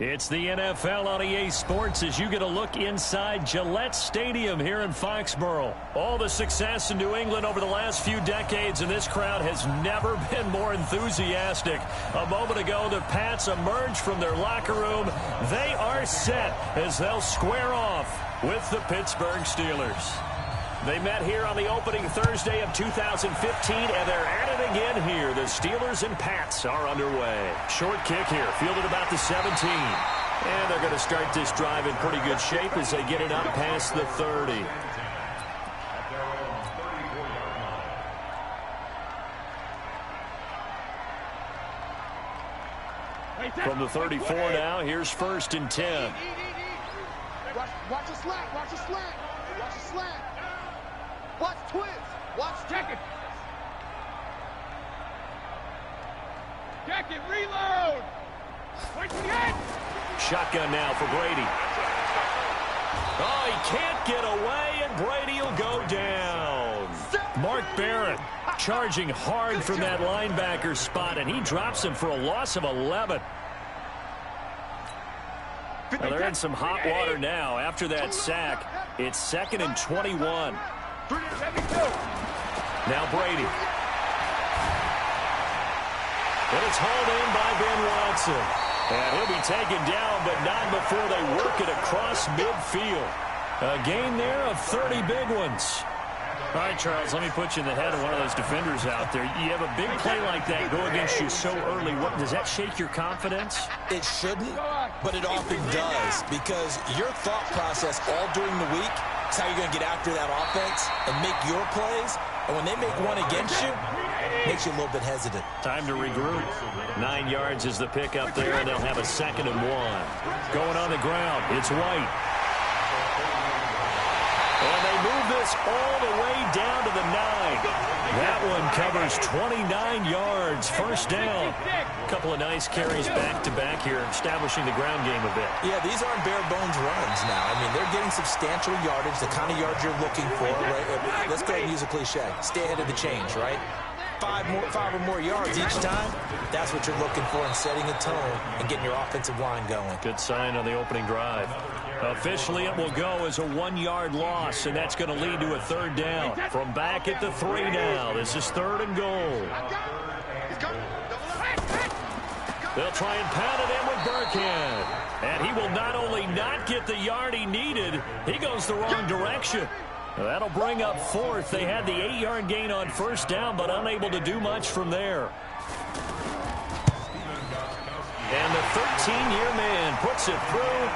It's the NFL on EA Sports as you get a look inside Gillette Stadium here in Foxborough. All the success in New England over the last few decades, and this crowd has never been more enthusiastic. A moment ago, the Pats emerged from their locker room. They are set as they'll square off with the Pittsburgh Steelers. They met here on the opening Thursday of 2015, and they're at it again here. The Steelers and Pats are underway. Short kick here, fielded about the 17. And they're going to start this drive in pretty good shape as they get it up past the 30. From the 34 now, here's 1st and 10. Watch a slant, watch a slant, watch a slant. Watch twins. Watch jacket. Jacket, reload. Shotgun now for Brady. Oh, he can't get away, and Brady will go down. Mark Barrett charging hard from that linebacker spot, and he drops him for a loss of 11. Well, they're in some hot water now after that sack. It's 2nd and 21. Now Brady. And it's hauled in by Ben Watson. And he'll be taken down, but not before they work it across midfield. A gain there of 30 big ones. All right, Charles, let me put you in the head of one of those defenders out there. You have a big play like that go against you so early. What, does that shake your confidence? It shouldn't, but it often does, because your thought process all during the week is how you're going to get after that offense and make your plays. And when they make one against you, it makes you a little bit hesitant. Time to regroup. 9 yards is the pickup there, and they'll have a 2nd and 1. Going on the ground, it's White. And they move this all the way down to the 9. That one covers 29 yards. 1st down. A couple of nice carries back-to-back here, establishing the ground game a bit. Yeah, these aren't bare-bones runs now. I mean, they're getting substantial yardage, the kind of yards you're looking for. Right? Let's go ahead and use a cliche. Stay ahead of the change, right? 5 or more yards each time. That's what you're looking for in setting a tone and getting your offensive line going. Good sign on the opening drive. Officially, it will go as a 1-yard loss, and that's going to lead to a 3rd down. From back at the 3 now. This is 3rd and goal. They'll try and pound it in with Burkhead. And he will not only not get the yard he needed, he goes the wrong direction. That'll bring up 4th. They had the 8-yard gain on 1st down, but unable to do much from there. And the 13-year man puts it through.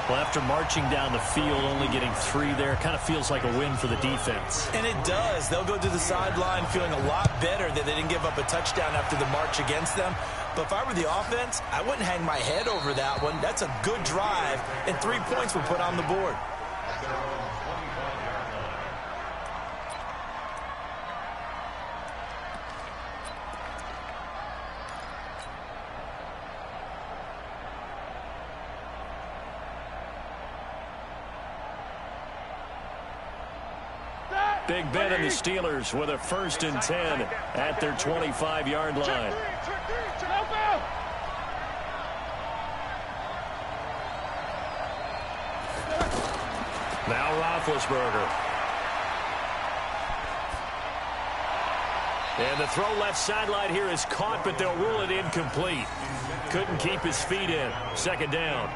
Well, after marching down the field, only getting 3 there, kind of feels like a win for the defense. And it does. They'll go to the sideline feeling a lot better that they didn't give up a touchdown after the march against them. But if I were the offense, I wouldn't hang my head over that one. That's a good drive, and 3 points were put on the board. Big Ben and the Steelers with a 1st and 10 at their 25-yard line. Now Roethlisberger. And the throw left sideline here is caught, but they'll rule it incomplete. Couldn't keep his feet in. 2nd down.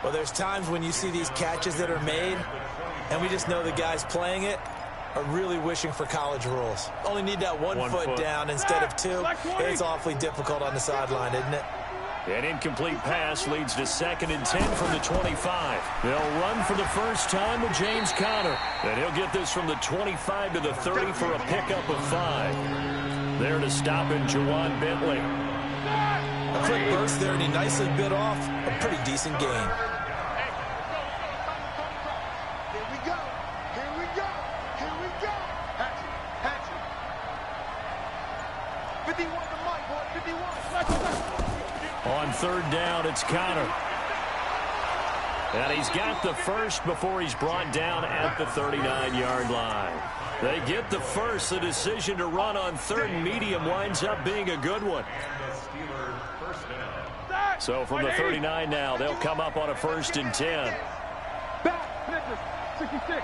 Well, there's times when you see these catches that are made, and we just know the guys playing it are really wishing for college rules. Only need that one foot down instead of 2. It's awfully difficult on the sideline, isn't it? An incomplete pass leads to 2nd and 10 from the 25. They'll run for the first time with James Conner. And he'll get this from the 25 to the 30 for a pickup of 5. There to stop in Juwan Bentley. A quick burst there, and he nicely bit off a pretty decent gain. On 3rd down, it's Conner. And he's got the first before he's brought down at the 39-yard line. They get the first. The decision to run on third and medium winds up being a good one. So from the 39 now, they'll come up on a 1st and 10. Back, 66.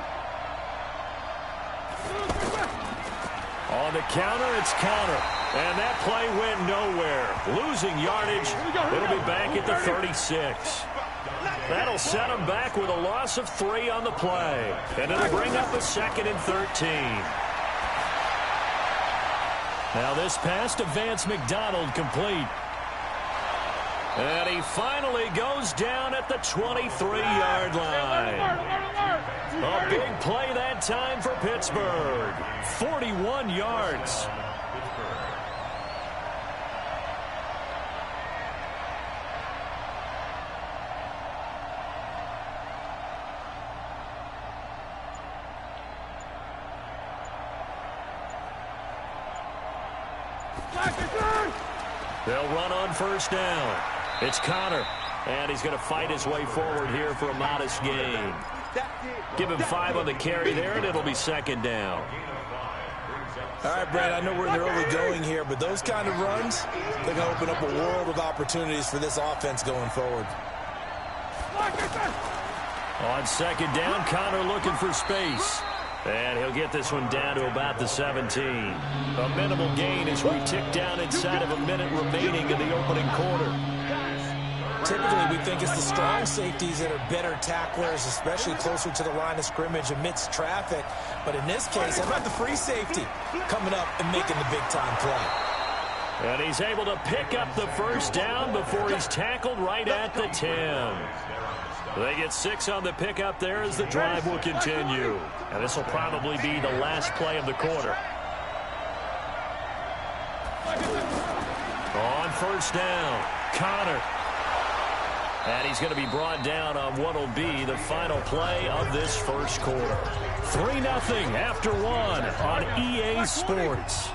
On the counter, it's counter. And that play went nowhere. Losing yardage. It'll be back at the 36. That'll set them back with a loss of 3 on the play. And it'll bring up a 2nd and 13. Now this pass to Vance McDonald complete. And he finally goes down at the 23-yard line. A big play that time for Pittsburgh. 41 yards. They'll run on 1st down. It's Connor, and he's going to fight his way forward here for a modest gain. Give him 5 on the carry there, and it'll be 2nd down. All right, Brad, I know we're in the early going here, but those kind of runs, they're going to open up a world of opportunities for this offense going forward. On 2nd down, Connor looking for space. And he'll get this one down to about the 17. A minimal gain as we tick down inside of a minute remaining in the opening quarter. Typically, we think it's the strong safeties that are better tacklers, especially closer to the line of scrimmage amidst traffic. But in this case, how about the free safety coming up and making the big-time play? And he's able to pick up the 1st down before he's tackled right at the 10. They get 6 on the pickup there as the drive will continue. And this will probably be the last play of the quarter. On 1st down, Connor. And he's going to be brought down on what will be the final play of this first quarter. 3-0 after 1 on EA Sports.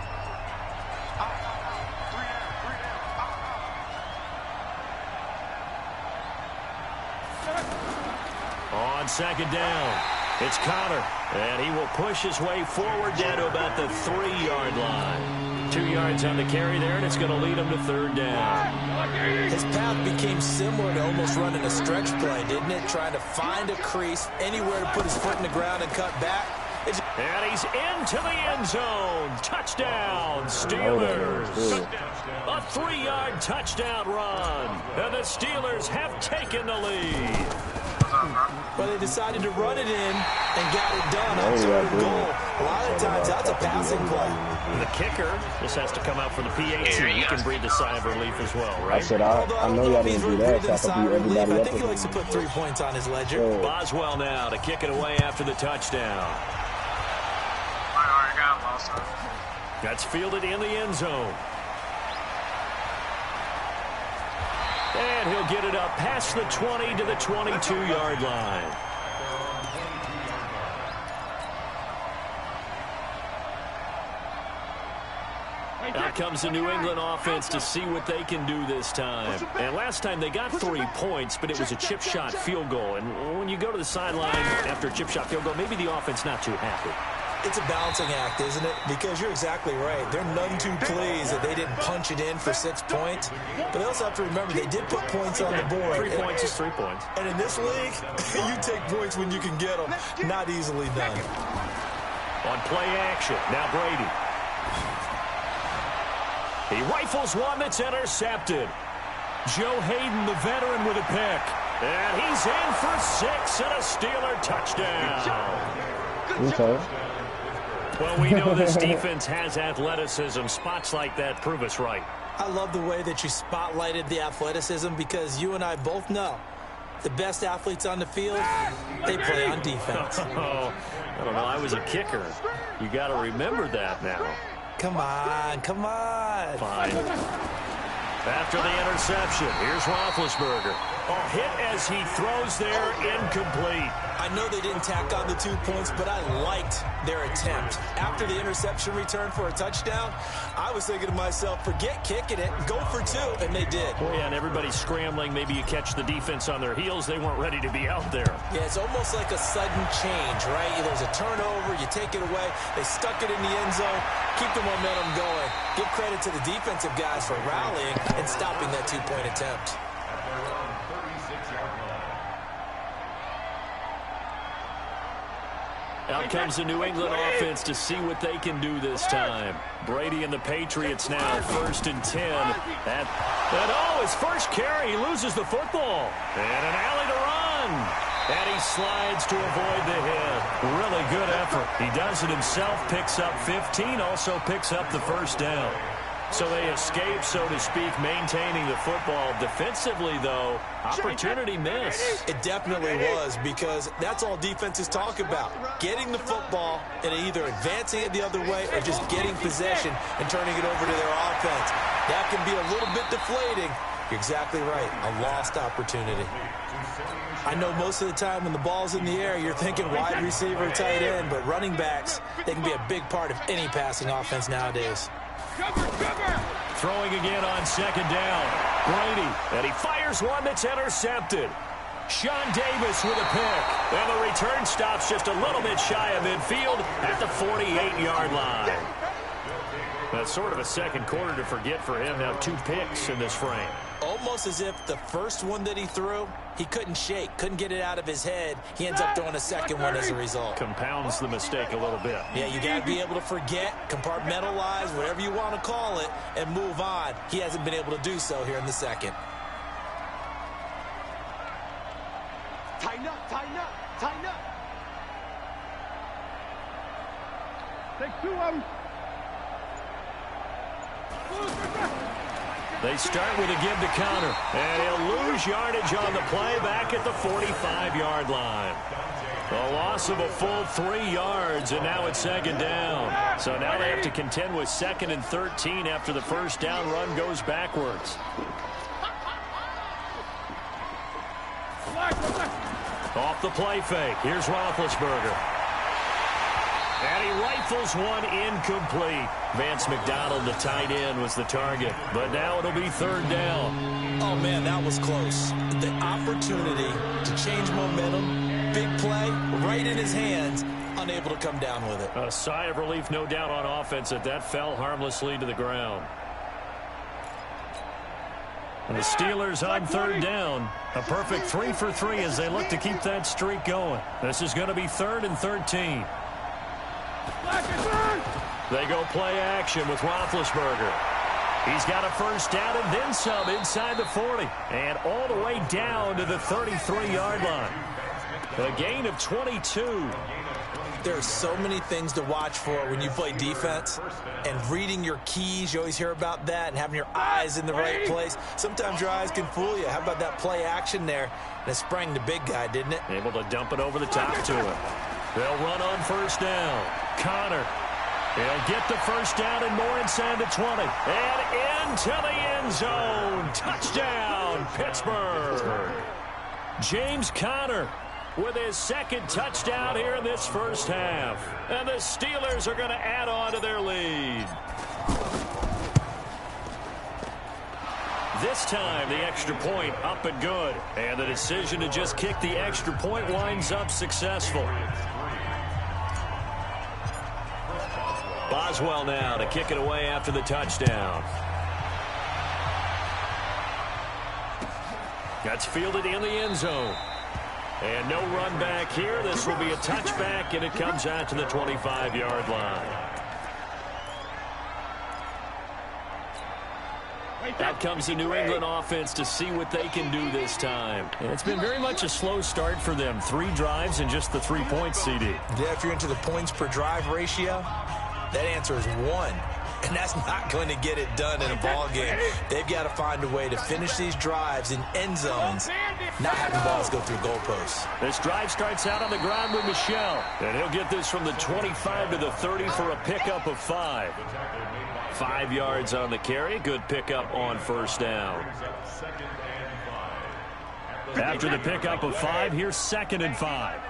On 2nd down, it's Connor, and he will push his way forward down to about the 3-yard line. 2 yards on the carry there, and it's going to lead him to 3rd down. His path became similar to almost running a stretch play, didn't it? Trying to find a crease, anywhere to put his foot in the ground and cut back. And he's into the end zone. Touchdown, Steelers. A 3-yard touchdown run. And the Steelers have taken the lead. Well, they decided to run it in and got it done on 3rd and goal. A lot of times, that's a passing play. The kicker just has to come out for the PAT. He can breathe a sigh of relief as well, right? I said, I know y'all didn't do that, so I can beat everybody up. I think he likes to put 3 points on his ledger. Boswell now to kick it away after the touchdown. That's fielded in the end zone. And he'll get it up past the 20 to the 22-yard line. Out comes the New England offense to see what they can do this time. And last time they got 3 points, but it was a chip shot field goal. And when you go to the sideline after a chip shot field goal, maybe the offense not too happy. It's a balancing act, isn't it? Because you're exactly right. They're none too pleased that they didn't punch it in for 6 points. But they also have to remember they did put points on the board. 3 points is 3 points. And in this league, you take points when you can get them. Not easily done. On play action, now Brady. He rifles one that's intercepted. Joe Hayden, the veteran, with a pick. And he's in for 6 and a Steeler touchdown. Okay. Well, we know this defense has athleticism. Spots like that prove us right. I love the way that you spotlighted the athleticism because you and I both know the best athletes on the field, they play on defense. Oh, I don't know. I was a kicker. You got to remember that now. Come on, Fine. After the interception, here's Roethlisberger. Oh, hit as he throws there, incomplete. I know they didn't tack on the 2 points, but I liked their attempt. After the interception return for a touchdown, I was thinking to myself, forget kicking it, go for 2, and they did. Oh, yeah, and everybody's scrambling. Maybe you catch the defense on their heels. They weren't ready to be out there. Yeah, it's almost like a sudden change, right? There's a turnover, you take it away, they stuck it in the end zone, keep the momentum going. Give credit to the defensive guys for rallying and stopping that 2-point attempt. Out comes the New England offense to see what they can do this time. Brady and the Patriots now 1st and 10. And his first carry, he loses the football. And an alley to run. And he slides to avoid the hit. Really good effort. He does it himself, picks up 15, also picks up the first down. So they escape, so to speak, maintaining the football. Defensively, though, opportunity missed. It definitely was, because that's all defenses talk about. Getting the football and either advancing it the other way or just getting possession and turning it over to their offense. That can be a little bit deflating. You're exactly right. A lost opportunity. I know most of the time when the ball's in the air, you're thinking wide receiver, tight end, but running backs, they can be a big part of any passing offense nowadays. Throwing again on 2nd down. Brady, and he fires one that's intercepted. Sean Davis with a pick. And the return stops just a little bit shy of midfield at the 48-yard line. That's sort of a second quarter to forget for him. Now 2 picks in this frame. Almost as if the first one that he threw, he couldn't shake, couldn't get it out of his head. He ends up throwing a second one as a result. Compounds the mistake a little bit. Yeah, you got to be able to forget, compartmentalize, whatever you want to call it, and move on. He hasn't been able to do so here in the second. Tighten up, tighten up, tighten up. Take 2 of them. They start with a give to Connor, and he'll lose yardage on the play back at the 45-yard line. A loss of a full 3 yards, and now it's 2nd down. So now they have to contend with 2nd and 13 after the first down run goes backwards. Off the play fake. Here's Roethlisberger. And he rifles one incomplete. Vance McDonald, the tight end, was the target. But now it'll be 3rd down. Oh, man, that was close. The opportunity to change momentum, big play, right in his hands, unable to come down with it. A sigh of relief, no doubt, on offense that fell harmlessly to the ground. And the Steelers on 3rd down. A perfect 3 for 3 as they look to keep that streak going. This is going to be 3rd and 13. They go play action with Roethlisberger. He's got a first down and then some inside the 40. And all the way down to the 33-yard line. A gain of 22. There are so many things to watch for when you play defense. And reading your keys, you always hear about that, and having your eyes in the right place. Sometimes your eyes can fool you. How about that play action there? And it sprang the big guy, didn't it? Able to dump it over the top to him. They'll run on first down. Connor. He'll get the first down and more inside the 20. And into the end zone. Touchdown, Pittsburgh. James Conner with his 2nd touchdown here in this first half. And the Steelers are going to add on to their lead. This time, the extra point up and good. And the decision to just kick the extra point winds up successful. Boswell now to kick it away after the touchdown. That's fielded in the end zone. And no run back here. This will be a touchback, and it comes out to the 25-yard line. Out comes the New England offense to see what they can do this time. And it's been very much a slow start for them. 3 drives and just the 3 points, CD. Yeah, if you're into the points per drive ratio, that answer is 1. And that's not going to get it done in a ball game. They've got to find a way to finish these drives in end zones, not having balls go through goalposts. This drive starts out on the ground with Michel. And he'll get this from the 25 to the 30 for a pickup of 5. 5 yards on the carry. Good pickup on first down. After the pickup of 5, here's 2nd and 5.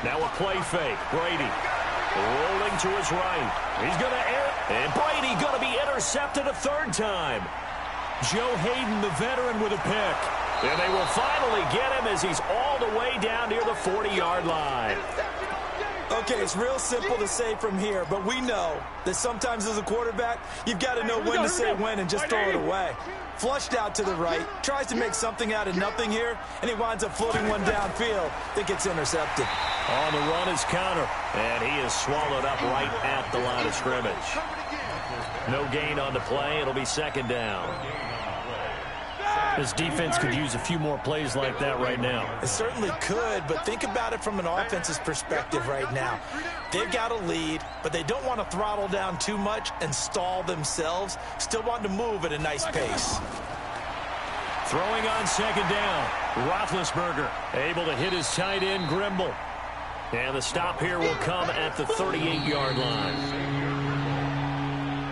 Now a play fake. Brady rolling to his right. He's going to air. And Brady going to be intercepted a 3rd time. Joe Hayden, the veteran, with a pick. And they will finally get him as he's all the way down near the 40-yard line. Okay, it's real simple to say from here, but we know that sometimes as a quarterback, you've got to know when to say when and just throw it away. Flushed out to the right, tries to make something out of nothing here, and he winds up floating one downfield that gets intercepted. On the run is counter, and he is swallowed up right at the line of scrimmage. No gain on the play. It'll be 2nd down. This defense could use a few more plays like that right now. It certainly could, but think about it from an offense's perspective right now. They've got a lead, but they don't want to throttle down too much and stall themselves. Still want to move at a nice pace. Throwing on 2nd down. Roethlisberger able to hit his tight end, Grimble. And the stop here will come at the 38-yard line.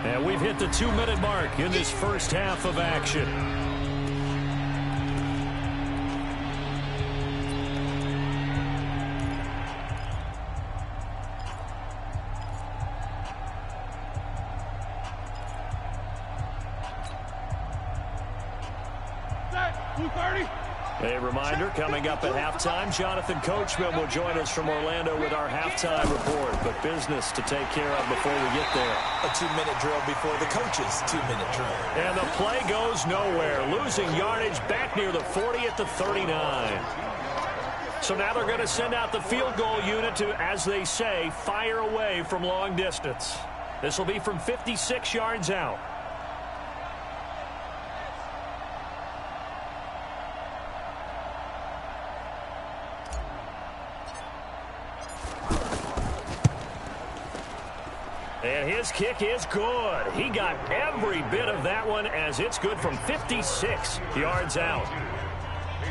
And we've hit the 2-minute mark in this first half of action. A reminder, coming up at halftime, Jonathan Coachman will join us from Orlando with our halftime report. But business to take care of before we get there. A 2-minute drill before the coach's 2-minute drill. And the play goes nowhere. Losing yardage back near the 40 at the 39. So now they're going to send out the field goal unit to, as they say, fire away from long distance. This will be from 56 yards out. And his kick is good. He got every bit of that one as it's good from 56 yards out.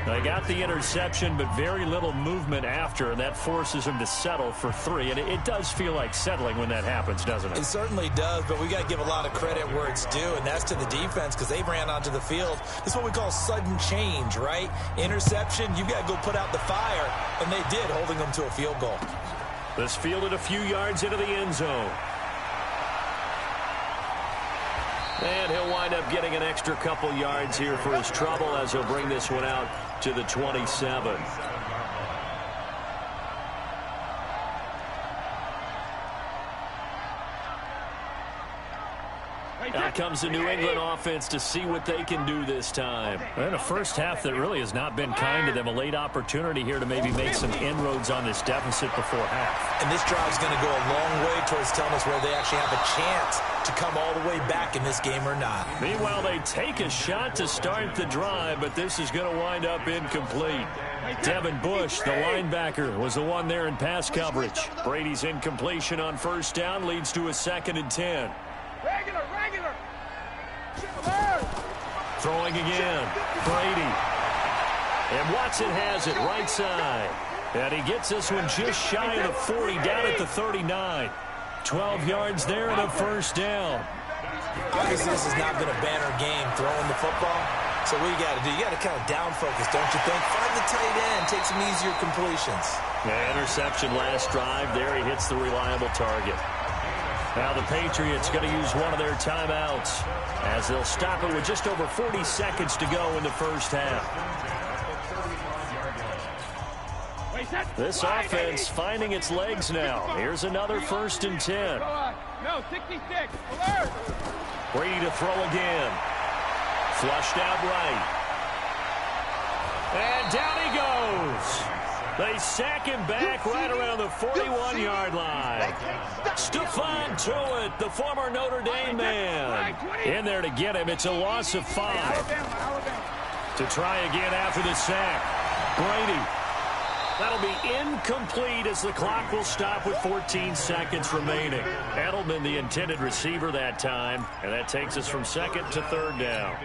They got the interception, but very little movement after, and that forces him to settle for 3. And it does feel like settling when that happens, doesn't it? It certainly does, but we got to give a lot of credit where it's due, and that's to the defense because they ran onto the field. This is what we call sudden change, right? Interception, you got to go put out the fire, and they did, holding them to a field goal. This fielded a few yards into the end zone. And he'll wind up getting an extra couple yards here for his trouble as he'll bring this one out to the 27. Out comes the New England offense to see what they can do this time. And a first half that really has not been kind to them. A late opportunity here to maybe make some inroads on this deficit before half. And this drive's going to go a long way towards telling us whether they actually have a chance to come all the way back in this game or not. Meanwhile, they take a shot to start the drive, but this is going to wind up incomplete. Devin Bush, the linebacker, was the one there in pass coverage. Brady's incompletion on first down leads to a 2nd and 10. Regular. Throwing again. Brady. And Watson has it right side. And he gets this one just shy of the 40 down at the 39. 12 yards there and a first down. Obviously, this has not been a banner game throwing the football. So what you got to do, you got to kind of down focus, don't you think? Find the tight end, take some easier completions. Yeah, interception last drive. There he hits the reliable target. Now the Patriots going to use one of their timeouts as they'll stop it with just over 40 seconds to go in the first half. This offense finding its legs now. Here's another 1st and 10. No, 66. Alert. Brady to throw again. Flushed out right. And down he goes. They sack him back right around the 41-yard line. Stephon Tuitt, the former Notre Dame man, in there to get him. It's a loss of 5. To try again after the sack. Brady. That'll be incomplete as the clock will stop with 14 seconds remaining. Edelman, the intended receiver that time, and that takes us from 2nd to 3rd down.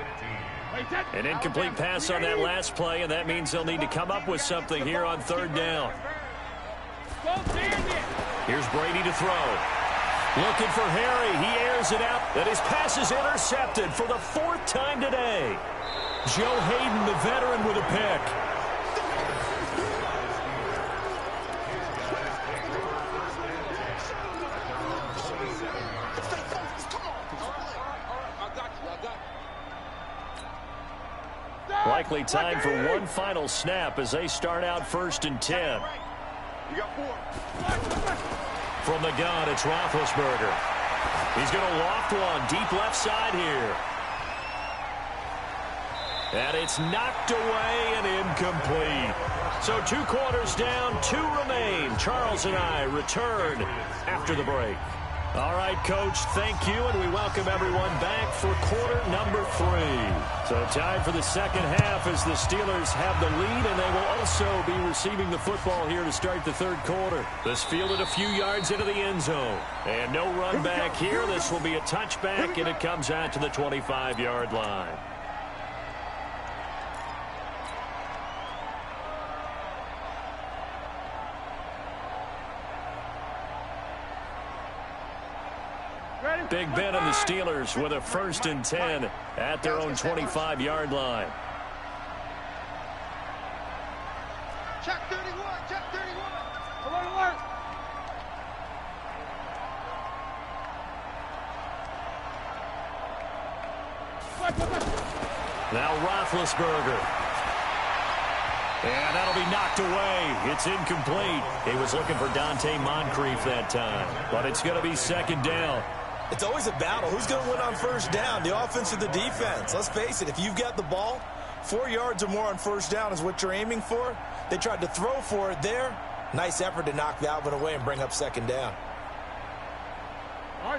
An incomplete pass on that last play, and that means they'll need to come up with something here on 3rd down. Here's Brady to throw. Looking for Harry. He airs it out, and his pass is intercepted for the 4th time today. Joe Hayden, the veteran, with a pick. Likely time for one final snap as they start out 1st and 10. From the gun, it's Roethlisberger. He's going to loft one deep left side here. And it's knocked away and incomplete. So 2 quarters down, 2 remain. Charles and I return after the break. All right, Coach, thank you, and we welcome everyone back for quarter number 3. So time for the second half as the Steelers have the lead, and they will also be receiving the football here to start the 3rd quarter. This fielded a few yards into the end zone. And no run back here. This will be a touchback, and it comes out to the 25-yard line. Big Ben and the Steelers with a 1st and 10 at their own 25-yard line. Check 31, check 31. Come on, work. Now Roethlisberger. And that'll be knocked away. It's incomplete. He was looking for Dante Moncrief that time. But it's going to be 2nd down. It's always a battle. Who's going to win on 1st down, the offense or the defense? Let's face it, if you've got the ball, 4 yards or more on 1st down is what you're aiming for. They tried to throw for it there. Nice effort to knock that one away and bring up 2nd down.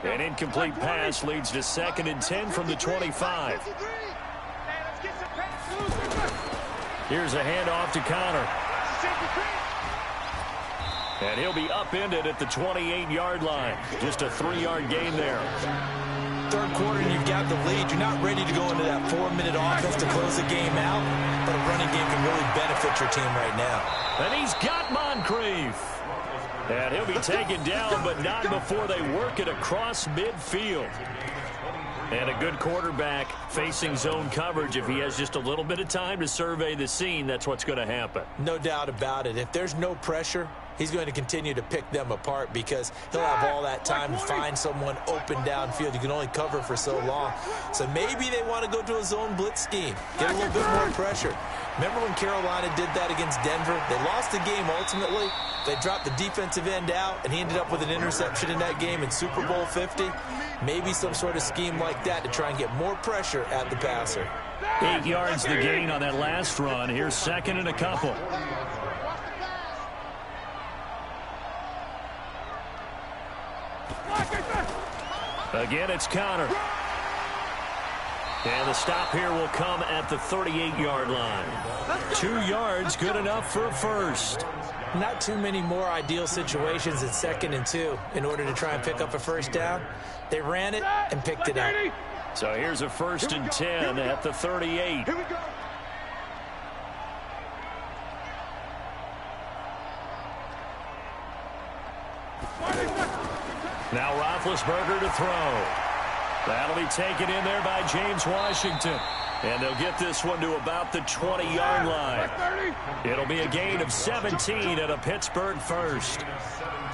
An incomplete pass leads to 2nd and 10 from the 25. Here's a handoff to Connor. And he'll be upended at the 28-yard line. Just a 3-yard gain there. 3rd quarter and you've got the lead. You're not ready to go into that 4-minute offense to close the game out, but a running game can really benefit your team right now. And he's got Moncrief. And he'll be taken down, but not before they work it across midfield. And a good quarterback facing zone coverage. If he has just a little bit of time to survey the scene, that's what's going to happen. No doubt about it. If there's no pressure, he's going to continue to pick them apart because he'll have all that time to find someone open downfield. You can only cover for so long. So maybe they want to go to a zone blitz scheme, get a little bit more pressure. Remember when Carolina did that against Denver? They lost the game ultimately. They dropped the defensive end out, and he ended up with an interception in that game in Super Bowl 50. Maybe some sort of scheme like that to try and get more pressure at the passer. 8 yards the gain on that last run. Here's 2nd and a couple. Again, it's Connor. And the stop here will come at the 38-yard line. 2 yards, good enough for a 1st. Not too many more ideal situations at 2nd and 2 in order to try and pick up a 1st down. They ran it and picked it up. So here's a 1st and 10 at the 38. Here we go. Now Roethlisberger to throw. That'll be taken in there by James Washington. And they'll get this one to about the 20-yard line. It'll be a gain of 17 at a Pittsburgh 1st.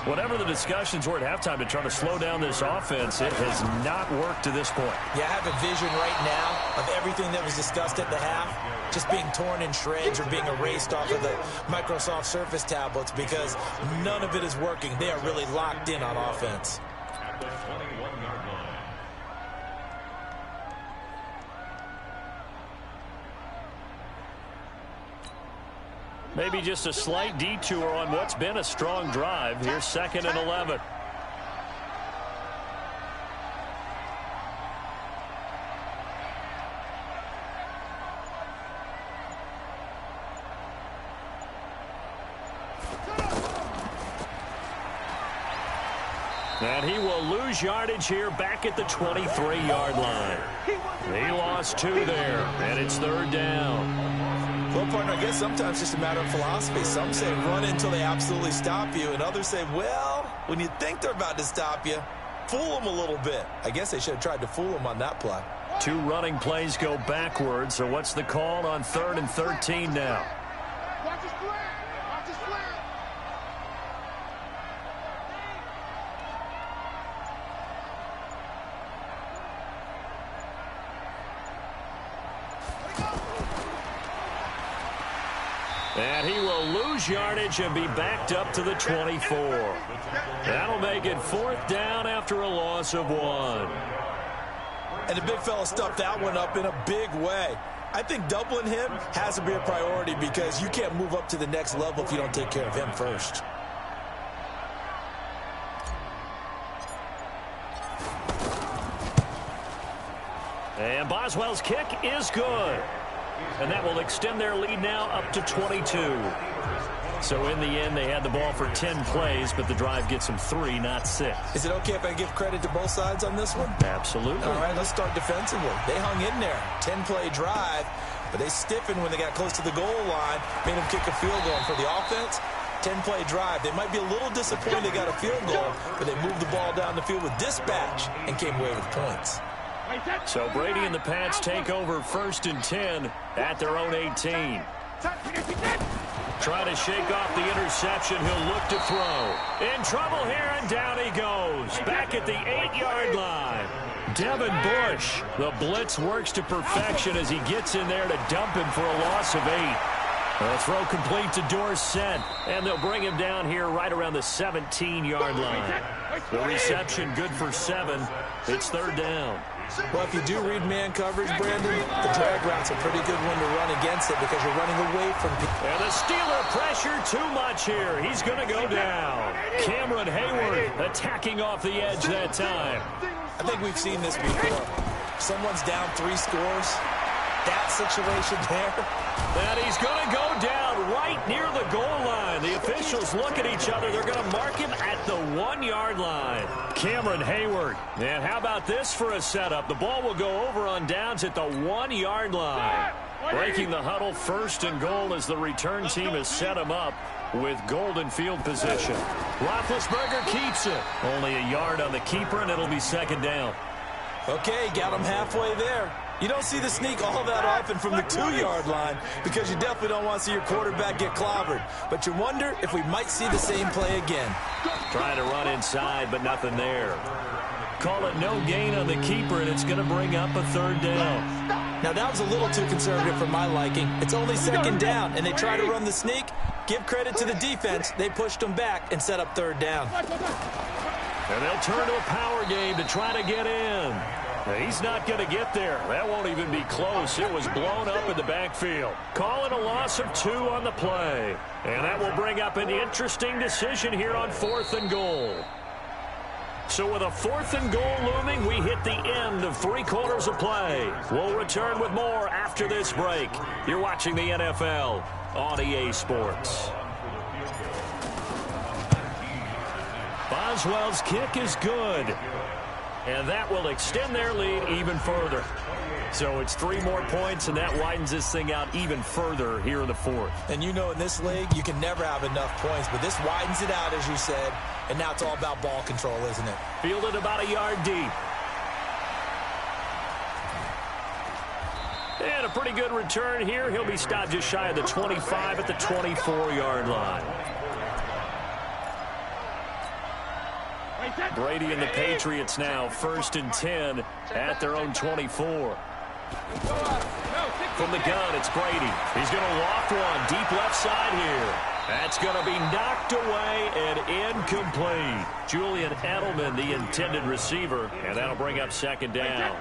Whatever the discussions were at halftime to try to slow down this offense, it has not worked to this point. Yeah, I have a vision right now of everything that was discussed at the half just being torn in shreds or being erased off of the Microsoft Surface tablets because none of it is working. They are really locked in on offense. Maybe just a slight detour on what's been a strong drive. Here's 2nd and 11. And he will lose yardage here back at the 23-yard line. He lost 2 there, and it's 3rd down. Well, partner, I guess sometimes it's just a matter of philosophy. Some say run until they absolutely stop you, and others say, well, when you think they're about to stop you, fool him a little bit. I guess they should have tried to fool him on that play. 2 running plays go backwards, so what's the call on 3rd and 13 now? Watch his slant. Watch his slant. And he will lose yardage and be backed up to the 24. That'll make it 4th down after a loss of 1. And the big fella stuffed that one up in a big way. I think doubling him has to be a priority because you can't move up to the next level if you don't take care of him first. And Boswell's kick is good. And that will extend their lead now up to 22. So in the end, they had the ball for 10 plays, but the drive gets them 3, not 6. Is it okay if I give credit to both sides on this one? Absolutely. All right, let's start defensively. They hung in there. 10-play drive, but they stiffened when they got close to the goal line, made them kick a field goal. And for the offense, 10-play drive. They might be a little disappointed they got a field goal, but they moved the ball down the field with dispatch and came away with points. So Brady and the Pats take over 1st and 10 at their own 18. Trying to shake off the interception. He'll look to throw. In trouble here, and down he goes. Back at the 8-yard line. Devin Bush. The blitz works to perfection as he gets in there to dump him for a loss of 8. The throw complete to Dorsett, and they'll bring him down here right around the 17-yard line. The reception good for 7. It's 3rd down. Well, if you do read man coverage, Brandon, the drag route's a pretty good one to run against it because you're running away from people. And the Steeler pressure too much here. He's going to go down. Cameron Hayward attacking off the edge that time. I think we've seen this before. Someone's down 3 scores. That situation there. And he's going to go down right near the goal line. The officials look at each other. They're going to mark him at the 1-yard line. Cameron Hayward. And how about this for a setup? The ball will go over on downs at the 1-yard line. Breaking the huddle, 1st and goal as the return team has set him up with golden field position. Roethlisberger keeps it. Only a yard on the keeper, and it'll be 2nd down. Okay, got him halfway there. You don't see the sneak all that often from the 2-yard line because you definitely don't want to see your quarterback get clobbered. But you wonder if we might see the same play again. Trying to run inside, but nothing there. Call it no gain on the keeper, and it's going to bring up a 3rd down. Now, that was a little too conservative for my liking. It's only 2nd down, and they try to run the sneak. Give credit to the defense. They pushed them back and set up 3rd down. And they'll turn to a power game to try to get in. He's not going to get there. That won't even be close. It was blown up in the backfield. Call it a loss of 2 on the play. And that will bring up an interesting decision here on 4th and goal. So with a 4th and goal looming, we hit the end of 3 quarters of play. We'll return with more after this break. You're watching the NFL on EA Sports. Boswell's kick is good. And that will extend their lead even further. So it's 3 more points, and that widens this thing out even further here in the 4th. And you know in this league, you can never have enough points, but this widens it out, as you said, and now it's all about ball control, isn't it? Fielded about a yard deep. And a pretty good return here. He'll be stopped just shy of the 25 at the 24-yard line. Brady and the Patriots now 1st and 10 at their own 24. From the gun, it's Brady. He's going to loft one deep left side here. That's going to be knocked away and incomplete. Julian Edelman, the intended receiver, and that'll bring up 2nd down.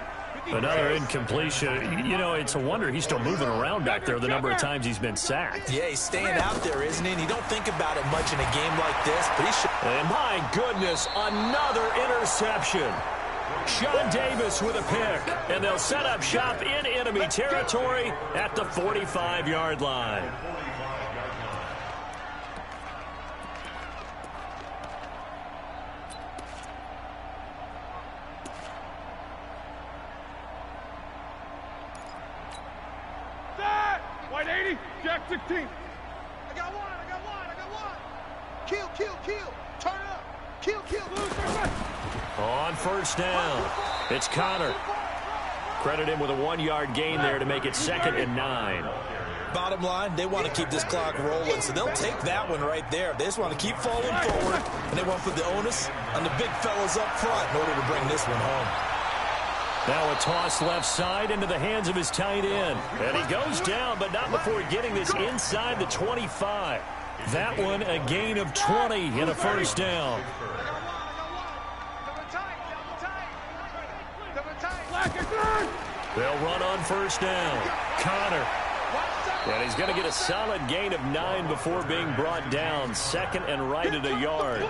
Another incompletion. You know, it's a wonder he's still moving around back there the number of times he's been sacked. Yeah, he's staying out there, isn't he? And you don't think about it much in a game like this, but he should. And my goodness, another interception. Sean Davis with a pick, and they'll set up shop in enemy territory at the 45-yard line. White 80, Jack 16. I got one. Kill. Turn up. Kill. On first down. It's Connor. Credit him with a 1-yard gain there to make it 2nd and 9. Bottom line, they want to keep this clock rolling, so they'll take that one right there. They just want to keep falling forward, and they want to put the onus on the big fellas up front in order to bring this one home. Now a toss left side into the hands of his tight end. And he goes down, but not before getting this inside the 25. That one a gain of 20 and a first down. They'll run on first down. Connor. And he's going to get a solid gain of 9 before being brought down. 2nd and right at a yard.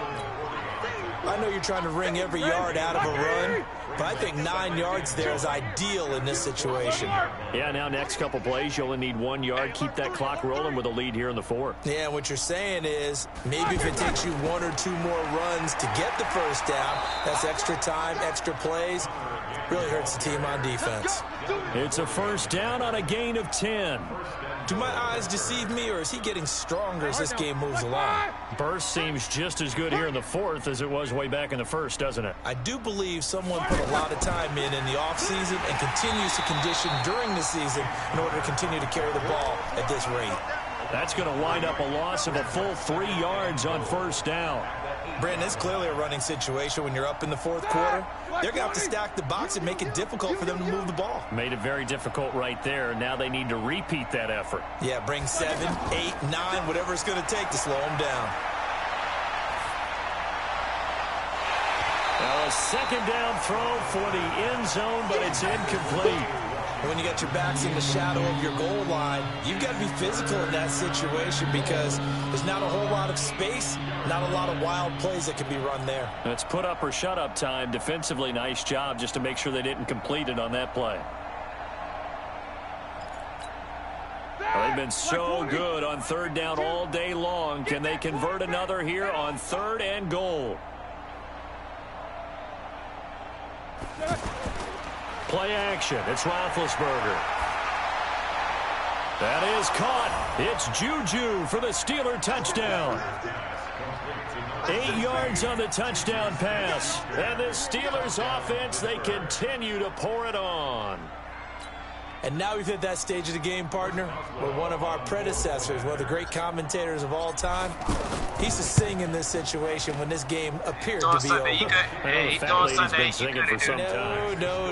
I know you're trying to wring every yard out of a run, but I think 9 yards there is ideal in this situation. Yeah, now next couple plays, you only need 1 yard. Keep that clock rolling with a lead here in the 4th. Yeah, what you're saying is maybe if it takes you 1 or 2 more runs to get the first down, that's extra time, extra plays. Really hurts the team on defense. It's a first down on a gain of 10. Do my eyes deceive me, or is he getting stronger as this game moves along? Burst seems just as good here in the 4th as it was way back in the 1st, doesn't it? I do believe someone put a lot of time in the offseason and continues to condition during the season in order to continue to carry the ball at this rate. That's going to wind up a loss of a full 3 yards on first down. Brandon, it's clearly a running situation when you're up in the 4th quarter. They're going to have to stack the box and make it difficult for them to move the ball. Made it very difficult right there. Now they need to repeat that effort. Yeah, bring 7, 8, 9, whatever it's going to take to slow them down. Now a 2nd down throw for the end zone, but it's incomplete. When you got your backs in the shadow of your goal line, you've got to be physical in that situation because there's not a whole lot of space, not a lot of wild plays that can be run there. It's put up or shut up time. Defensively, nice job just to make sure they didn't complete it on that play. Well, they've been so good on 3rd down all day long. Can they convert another here on 3rd and goal? Play action. It's Roethlisberger. That is caught. It's Juju for the Steeler touchdown. 8 yards on the touchdown pass. And the Steelers offense, they continue to pour it on. And now we've hit that stage of the game, partner, where one of our predecessors, one of the great commentators of all time, he used to sing in this situation when this game appeared to be over. Hey, Fat Lady's been singing for some time. No,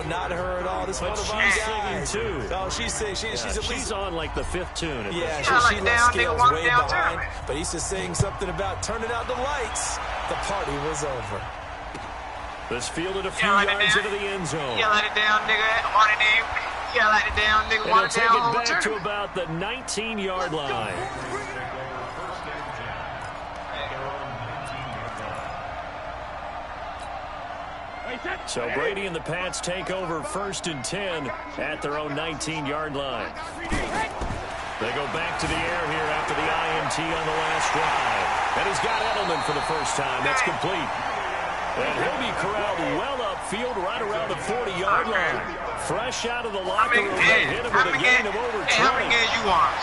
not her at all. This But one of our she's guys. singing, too. Oh, she's singing. She's at least She's on like the 5th tune. Yeah, she left scales way behind. But he used to sing something about turning out the lights. The party was over. This fielded a few yards into the end zone. Yeah, let it down, nigga. Want it in. Yeah, let it down, nigga. And Want they'll it down. take it back to about the 19-yard line. So Brady and the Pats take over 1st and 10 at their own 19-yard line. They go back to the air here after the INT on the last drive. And he's got Edelman for the first time. That's complete. And he'll be corralled well upfield right around the 40-yard line. Fresh out of the locker room, they hit him with a gain of over 20. How many games you want?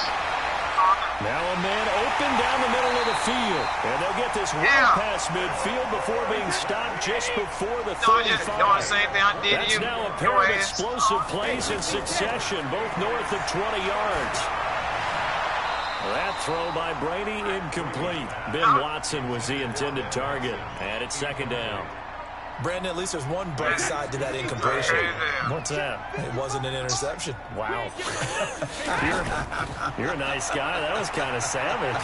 Now a man open down the middle of the field. And they'll get this run past midfield before being stopped just before the 35. Doing the same thing I did to you. That's now a pair of explosive plays in succession, both north of 20 yards. That throw by Brady incomplete. Ben Watson was the intended target. And it's 2nd down. Brandon, at least there's one bright side to that incompletion. What's that? It wasn't an interception. Wow. you're a nice guy. That was kind of savage.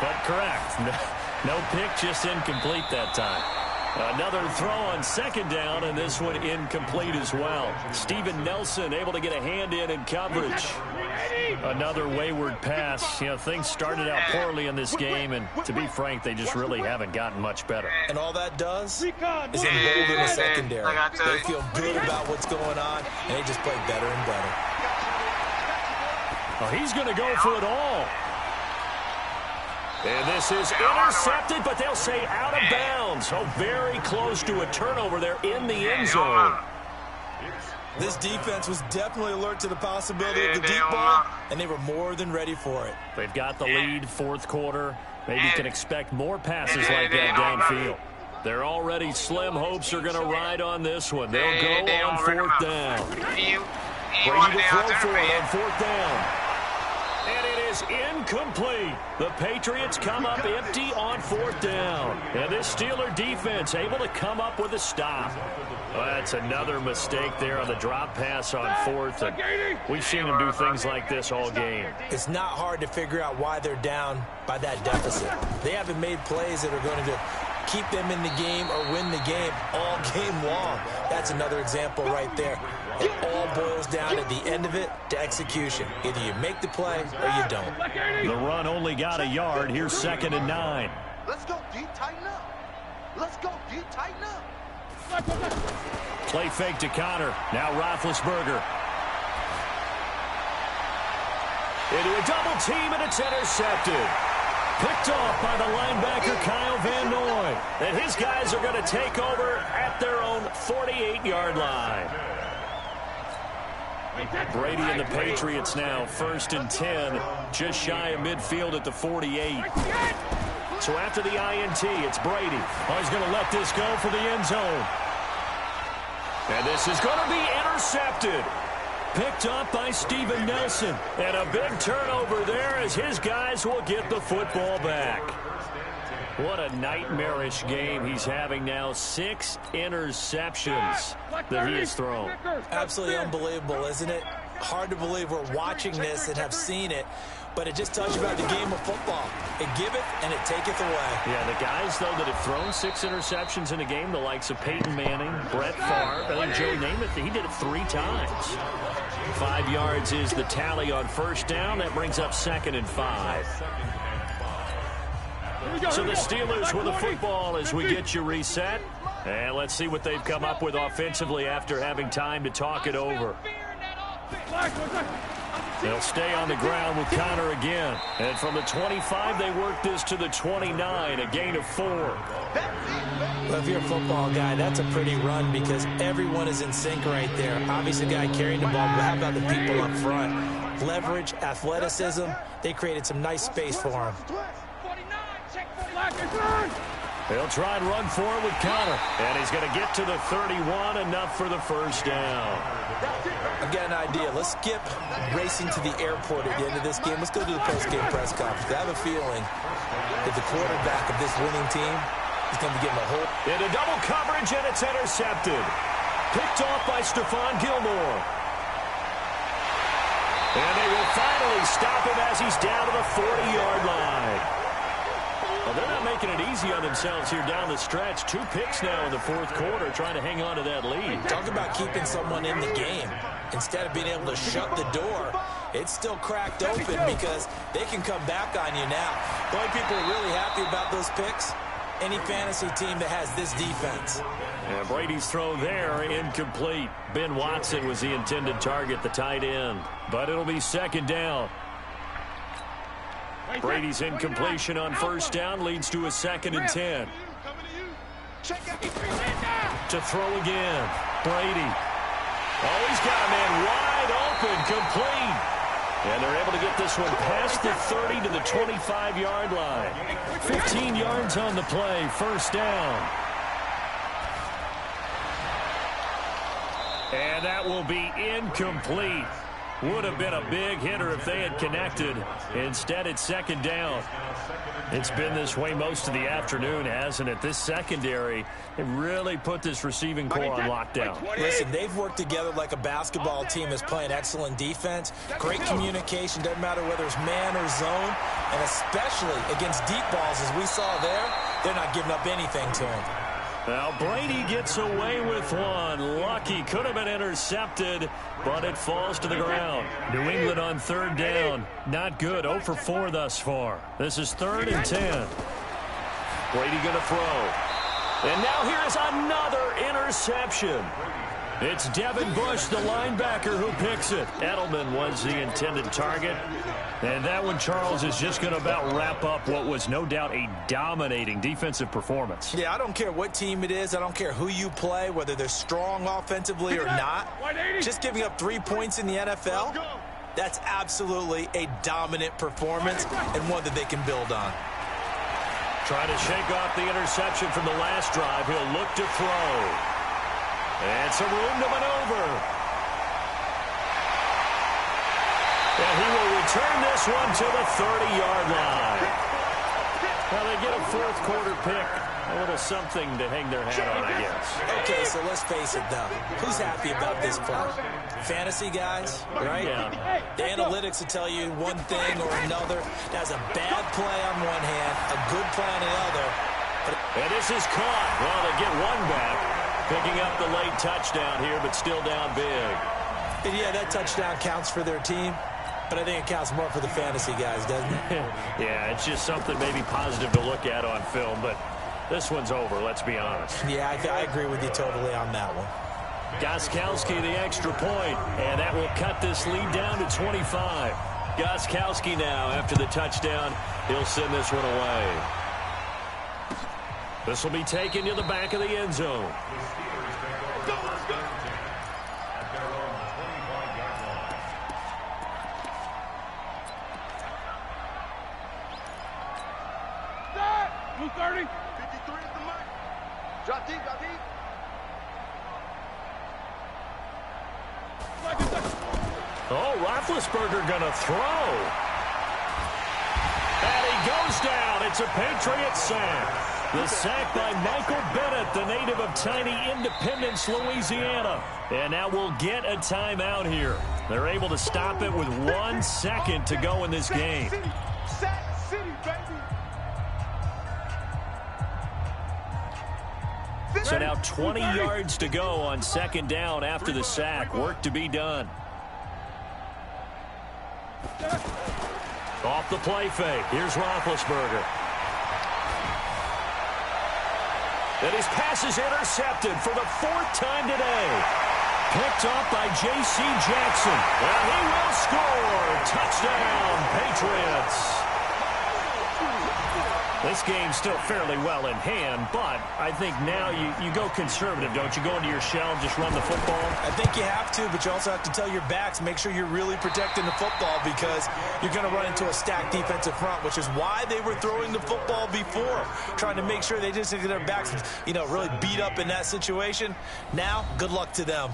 But correct. No pick, just incomplete that time. Another throw on 2nd down, and this one incomplete as well. Steven Nelson able to get a hand in coverage. Another wayward pass. You know, things started out poorly in this game, and to be frank, they just really haven't gotten much better. And all that does is embolden the secondary. They feel good about what's going on, and they just play better and better. Oh, he's going to go for it all. And this is intercepted, but they'll say out of bounds. So very close to a turnover there in the end zone. This defense was definitely alert to the possibility of the deep ball, and they were more than ready for it. They've got the lead, 4th quarter. Maybe you can expect more passes like that downfield. Their already slim hopes are going to ride on this one. They'll go on 4th down. Brady to throw for it on 4th down. And it is incomplete. The Patriots come up empty on 4th down. And this Steeler defense able to come up with a stop. Well, that's another mistake there on the drop pass on 4th. And we've seen them do things like this all game. It's not hard to figure out why they're down by that deficit. They haven't made plays that are going to keep them in the game or win the game all game long. That's another example right there. It all boils down at the end of it to execution. Either you make the play or you don't. The run only got a yard. Here's 2nd and 9. Let's go deep, tighten up. Let's go deep, tighten up. Play fake to Connor. Now Roethlisberger. Into a double team, and it's intercepted. Picked off by the linebacker, Kyle Van Noy. And his guys are going to take over at their own 48-yard line. Brady and the Patriots now 1st and 10, just shy of midfield at the 48. So after the INT, it's Brady. Oh, he's going to let this go for the end zone. And this is going to be intercepted. Picked up by Steven Nelson. And a big turnover there as his guys will get the football back. What a nightmarish game he's having now. 6 interceptions that he has thrown. Absolutely unbelievable, isn't it? Hard to believe we're watching this and have seen it, but it just tells you about the game of football. It giveth and it taketh away. Yeah, the guys, though, that have thrown 6 interceptions in a game, the likes of Peyton Manning, Brett Favre, I think Joe Namath, he did it 3 times. 5 yards is the tally on 1st down. That brings up 2nd and 5. So the Steelers with the football as we get you reset. And let's see what they've come up with offensively after having time to talk it over. They'll stay on the ground with Connor again. And from the 25, they work this to the 29, a gain of 4. Well, if you're a football guy, that's a pretty run because everyone is in sync right there. Obviously, the guy carrying the ball, but how about the people up front? Leverage, athleticism, they created some nice space for him. They'll try and run for it with Connor. And he's going to get to the 31, enough for the 1st down. I've got an idea. Let's skip racing to the airport at the end of this game. Let's go to the post-game press conference. I have a feeling that the quarterback of this winning team is going to be getting a whole... Into double coverage, and it's intercepted. Picked off by Stephon Gilmore. And they will finally stop him as he's down to the 40-yard line. Well, they're not making it easy on themselves here down the stretch. 2 picks now in the 4th quarter, trying to hang on to that lead. Talk about keeping someone in the game. Instead of being able to shut the door, it's still cracked open because they can come back on you now. The only people are really happy about those picks, any fantasy team that has this defense. And Brady's throw there, incomplete. Ben Watson was the intended target, the tight end. But it'll be 2nd down. Brady's incompletion on 1st down leads to a 2nd and 10. To throw again. Brady. Oh, he's got a man wide open, complete. And they're able to get this one past the 30 to the 25-yard line. 15 yards on the play, 1st down. And that will be incomplete. Would have been a big hitter if they had connected. Instead, it's 2nd down. It's been this way most of the afternoon, hasn't it? This secondary, they really put this receiving core on lockdown. Listen, they've worked together like a basketball team that's playing excellent defense. Great communication, doesn't matter whether it's man or zone. And especially against deep balls, as we saw there, they're not giving up anything to him. Now, Brady gets away with one. Lucky, could have been intercepted, but it falls to the ground. New England on 3rd down. Not good. 0 for 4 thus far. This is 3rd and 10. Brady going to throw. And now here's another interception. It's Devin Bush, the linebacker, who picks it. Edelman was the intended target. And that one, Charles, is just going to about wrap up what was no doubt a dominating defensive performance. Yeah, I don't care what team it is. I don't care who you play, whether they're strong offensively or not. Just giving up 3 points in the NFL, that's absolutely a dominant performance and one that they can build on. Trying to shake off the interception from the last drive. He'll look to throw. And some room to maneuver. And he will return this one to the 30-yard line. Well, they get a fourth quarter pick. A little something to hang their hat on, I guess. Okay, so let's face it, though. Who's happy about this play? Fantasy guys, right? Yeah. The analytics will tell you one thing or another. That's a bad play on one hand, a good play on the other. And this is caught. Well, they get one back. Picking up the late touchdown here, but still down big. And yeah, that touchdown counts for their team. But I think it counts more for the fantasy guys, doesn't it? Yeah, it's just something maybe positive to look at on film, but this one's over, let's be honest. Yeah, I agree with you totally on that one. Gostkowski the extra point, and that will cut this lead down to 25. Gostkowski now, after the touchdown, he'll send this one away. This will be taken to the back of the end zone. Blue 30. 53 is the mark. Drop deep, drop deep. Oh, Roethlisberger gonna throw. And he goes down. It's a Patriot sack. The sack by Michael Bennett, the native of tiny Independence, Louisiana. And now we'll get a timeout here. They're able to stop it with 1 second to go in this game. Sack City, baby. So now 20 yards to go on second down after the sack. Work to be done. Off the play fake. Here's Roethlisberger. And his pass is intercepted for the 4th time today. Picked up by J.C. Jackson. And he will score. Touchdown, Patriots. This game's still fairly well in hand, but I think now you go conservative, don't you? Go into your shell and just run the football? I think you have to, but you also have to tell your backs, make sure you're really protecting the football because you're going to run into a stacked defensive front, which is why they were throwing the football before, trying to make sure they just get their backs, really beat up in that situation. Now, good luck to them.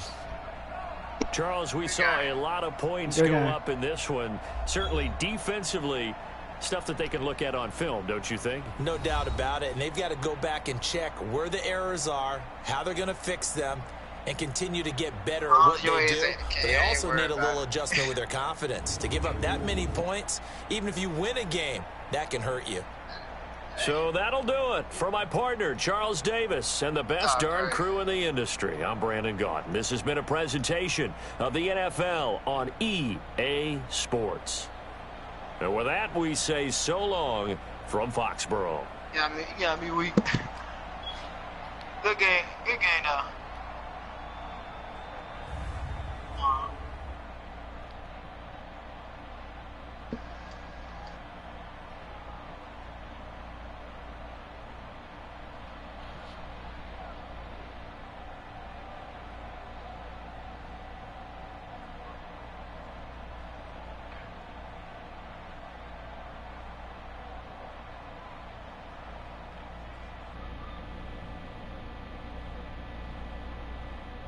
Charles, we saw a lot of points go up in this one. Certainly defensively, stuff that they can look at on film, don't you think? No doubt about it, and they've got to go back and check where the errors are, how they're going to fix them, and continue to get better at what they do. They also need a little adjustment with their confidence. To give up that many points, even if you win a game, that can hurt you. So that'll do it for my partner, Charles Davis, and the best darn crew in the industry. I'm Brandon Gaudin. This has been a presentation of the NFL on EA Sports. And with that, we say so long from Foxborough. Yeah, I mean, we good game though.